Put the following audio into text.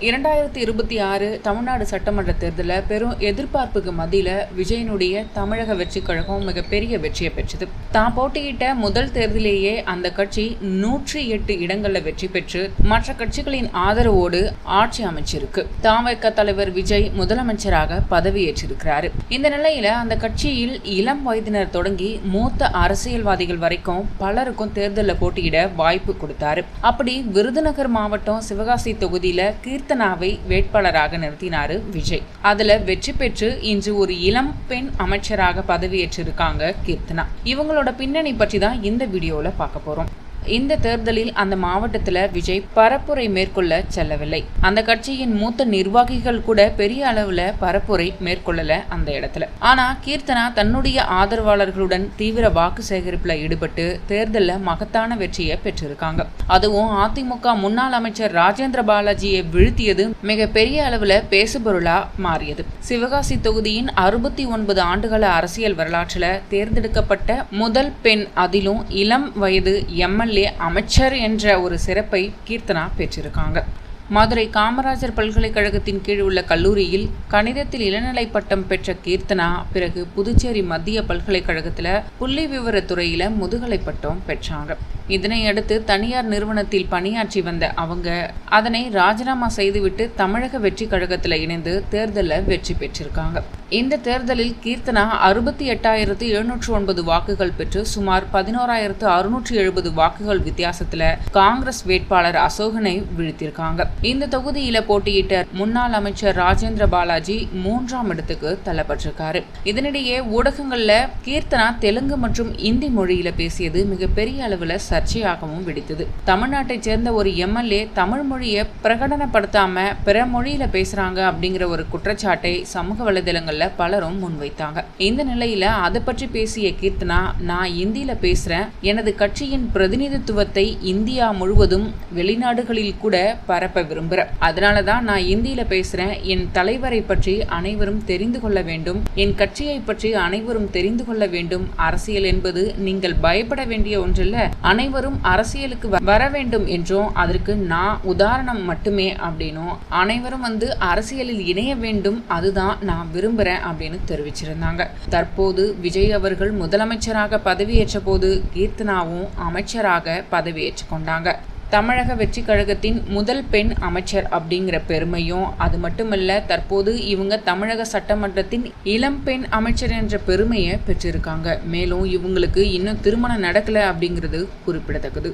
2026 தமிழ்நாடு சட்டமன்ற தேர்தலில் பெரும் எதிர்பார்ப்புக்கு மத்தியில் விஜயனுடைய தமிழக வெற்றி கழகம் மிகப்பெரிய வெற்றியை பெற்றது. தான் போட்டியிட்ட முதல் தேர்தலேயே அந்த கட்சி 108 இடங்களில் வெற்றி பெற்று மற்ற கட்சிகளின் ஆதரவோடு ஆட்சி அமைச்சிருக்கு. தவிக தலைவர் விஜய் முதலமைச்சராக பதவியேற்றிருக்கிறாரு. இந்த நிலையில அந்த கட்சியில் இளம் வயதினர் தொடங்கி மூத்த அரசியல்வாதிகள் வரைக்கும் பலருக்கும் தேர்தலில் போட்டியிட வாய்ப்பு கொடுத்தாரு. அப்படி விருதுநகர் மாவட்டம் சிவகாசி தொகுதியில கீர்த்தனாவை வேட்பாளராக நிறுத்தினாரு விஜய். அதுல வெற்றி பெற்று இன்று ஒரு இளம் பெண் அமைச்சராக பதவியேற்றிருக்காங்க கீர்த்தனா. இவங்களோட பின்னணி பற்றி தான் இந்த வீடியோல பார்க்க போறோம். இந்த தேர்தலில் அந்த மாவட்டத்தில் விஜய் பரப்புரை மேற்கொள்ள செல்லவில்லை. அந்த கட்சியின் மூத்த நிர்வாகிகள் கூட பெரிய அளவுல பரப்புரை மேற்கொள்ளல அந்த இடத்துல. ஆனா கீர்த்தனா தன்னுடைய ஆதரவாளர்களுடன் தீவிர வாக்கு சேகரிப்புல ஈடுபட்டு தேர்தலில் மகத்தான வெற்றியை பெற்றிருக்காங்க. அதுவும் அதிமுக முன்னாள் அமைச்சர் ராஜேந்திர பாலாஜியை வீழ்த்தியது மிக பெரிய அளவுல பேசுபொருளா மாறியது. சிவகாசி தொகுதியின் 69 ஆண்டுகள அரசியல் வரலாற்றுல தேர்ந்தெடுக்கப்பட்ட முதல் பெண், அதிலும் இளம் வயது எம்எல்ஏ அமைச்சர் என்ற ஒரு சிறப்பை கீர்த்தனா பெற்றிருக்காங்க. மதுரை காமராஜர் பல்கலைக்கழகத்தின் கீழ் உள்ள கல்லூரியில் கணிதத்தில் இளநிலை பட்டம் பெற்ற கீர்த்தனா பிறகு புதுச்சேரி மத்திய பல்கலைக்கழகத்தில் புள்ளி விவரத்துறையில முதுகலை பட்டம் பெற்றாங்க. இதனையடுத்து தனியார் நிறுவனத்தில் பணியாற்றி வந்த அவங்க அதனை ராஜினாமா செய்துவிட்டு தமிழக வெற்றி கழகத்தில் இணைந்து தேர்தலில் வெற்றி பெற்றிருக்காங்க. இந்த தேர்தலில் கீர்த்தனா 68,709 வாக்குகள் பெற்று சுமார் 11,670 வாக்குகள் வித்தியாசத்துல காங்கிரஸ் வேட்பாளர் அசோகனை வீழ்த்தியிருக்காங்க. இந்த தொகுதியில போட்டியிட்ட முன்னாள் அமைச்சர் ராஜேந்திர பாலாஜி 3ஆம் இடத்துக்கு தள்ளப்பட்டிருக்காரு. இதனிடையே ஊடகங்கள்ல கீர்த்தனா தெலுங்கு மற்றும் இந்தி மொழியில பேசியது மிகப்பெரிய அளவுல சர்ச்சையாகவும் வெடித்தது. தமிழ்நாட்டை சேர்ந்த ஒரு எம்எல்ஏ தமிழ் மொழியை பிரகடனப்படுத்தாம பிற மொழியில பேசுறாங்க அப்படிங்கிற ஒரு குற்றச்சாட்டை சமூக வலைதளங்கள்ல பலரும் முன்வைத்தாங்க. இந்த நிலையில அதை பற்றி பேசிய கீர்த்தனா, நான் இந்தியில பேசுறேன், எனது கட்சியின் பிரதிநிதித்துவத்தை இந்தியா முழுவதும் வெளிநாடுகளில் கூட பரப்ப விரும்புறேன், அதனாலதான் நான் இந்தியில பேசுறேன். என் தலைவரை பற்றி அனைவரும் தெரிந்து கொள்ள வேண்டும், என் கட்சியை பற்றி அனைவரும் தெரிந்து கொள்ள வேண்டும். அரசியல் என்பது நீங்கள் பயப்பட வேண்டிய ஒன்றல்ல, அனைவரும் அரசியலுக்கு வர வேண்டும் என்றும் அதற்கு நான் உதாரணம் மட்டுமே அப்படின்னும் அனைவரும் அரசியலில் இணைய வேண்டும், அதுதான் நான் விரும்புறேன் அப்படின்னு தெரிவிச்சிருந்தாங்க. தற்போது விஜய் அவர்கள் முதலமைச்சராக பதவியேற்ற போது கீர்த்தனாவும் அமைச்சராக பதவியேற்றுக் கொண்டாங்க. தமிழக வெற்றி கழகத்தின் முதல் பெண் அமைச்சர் அப்படிங்கிற பெருமையும், அது மட்டுமல்ல தற்போது இவங்க தமிழக சட்டமன்றத்தின் இளம் பெண் அமைச்சர் என்ற பெருமையை பெற்றிருக்காங்க. மேலும் இவங்களுக்கு இன்னும் திருமணம் நடக்கல அப்படிங்கிறது குறிப்பிடத்தக்கது.